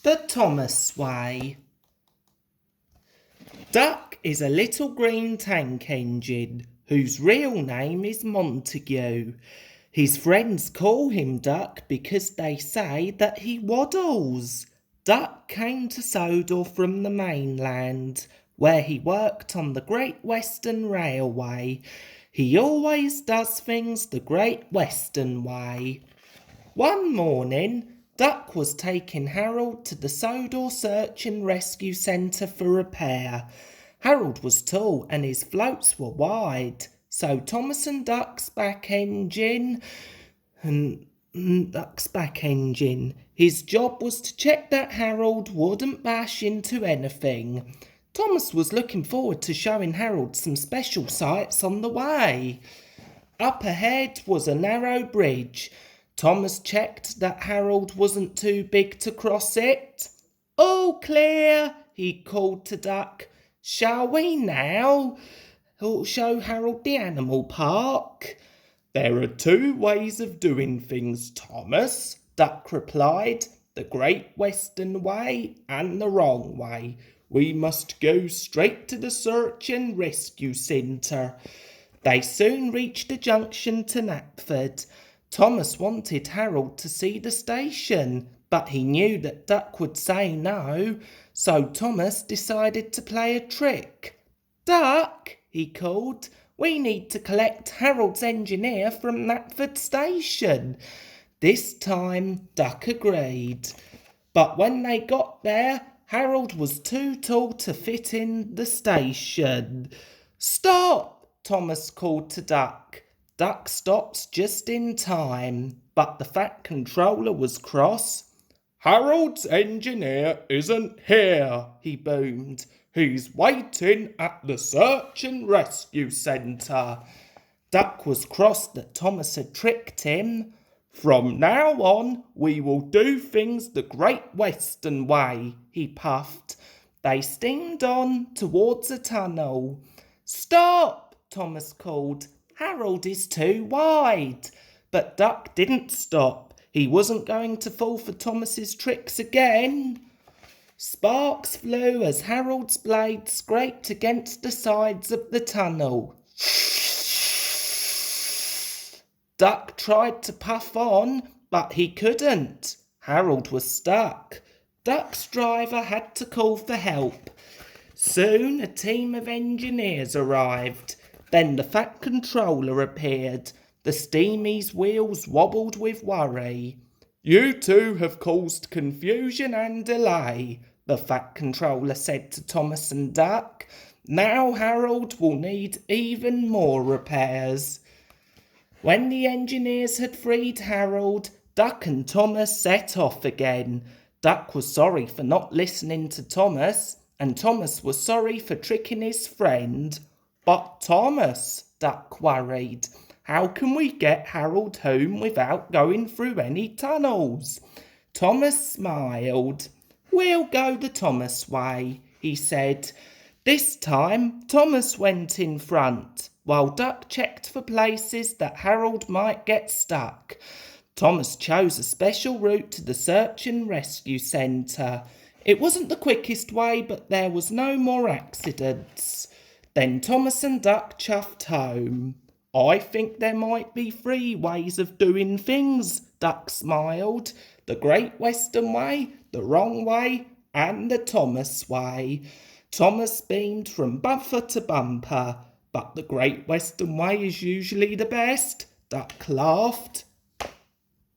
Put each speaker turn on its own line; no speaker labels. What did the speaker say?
The Thomas Way. Duck is a little green tank engine whose real name is Montague. His friends call him Duck because they say that he waddles. Duck came to Sodor from the mainland, where he worked on the Great Western Railway. He always does things the Great Western way. One morning, Duck was taking Harold to the Sodor Search and Rescue Centre for repair. Harold was tall and his floats were wide, so Thomas and Duck's back engine, his job was to check that Harold wouldn't bash into anything. Thomas was looking forward to showing Harold some special sights on the way. Up ahead was a narrow bridge. Thomas checked that Harold wasn't too big to cross it. "All clear," he called to Duck. "Shall we now show Harold the animal park?" "There are two ways of doing things, Thomas," Duck replied. "The Great Western Way and the wrong way. We must go straight to the Search and Rescue Centre." They soon reached a junction to Knapford. Thomas wanted Harold to see the station, but he knew that Duck would say no, so Thomas decided to play a trick. "Duck," he called, "we need to collect Harold's engineer from Knapford station." This time Duck agreed. But when they got there, Harold was too tall to fit in the station. "Stop!" Thomas called to Duck. Duck stopped just in time, but the Fat Controller was cross. "Harold's engineer isn't here," he boomed. "He's waiting at the Search and Rescue Centre." Duck was cross that Thomas had tricked him. "From now on, we will do things the Great Western Way," he puffed. They steamed on towards a tunnel. "Stop!" Thomas called. "Harold is too wide." But Duck didn't stop. He wasn't going to fall for Thomas's tricks again. Sparks flew as Harold's blade scraped against the sides of the tunnel. Duck tried to puff on, but he couldn't. Harold was stuck. Duck's driver had to call for help. Soon a team of engineers arrived. Then the Fat Controller appeared. The Steamy's wheels wobbled with worry. "You two have caused confusion and delay," the Fat Controller said to Thomas and Duck. "Now Harold will need even more repairs." When the engineers had freed Harold, Duck and Thomas set off again. Duck was sorry for not listening to Thomas, and Thomas was sorry for tricking his friend. "But Thomas," Duck worried, "how can we get Harold home without going through any tunnels?" Thomas smiled. "We'll go the Thomas way," he said. This time, Thomas went in front, while Duck checked for places that Harold might get stuck. Thomas chose a special route to the Search and Rescue Centre. It wasn't the quickest way, but there was no more accidents. Then Thomas and Duck chuffed home. "I think there might be three ways of doing things," Duck smiled. "The Great Western Way, the wrong way, and the Thomas way." Thomas beamed from bumper to bumper. "But the Great Western Way is usually the best," Duck laughed.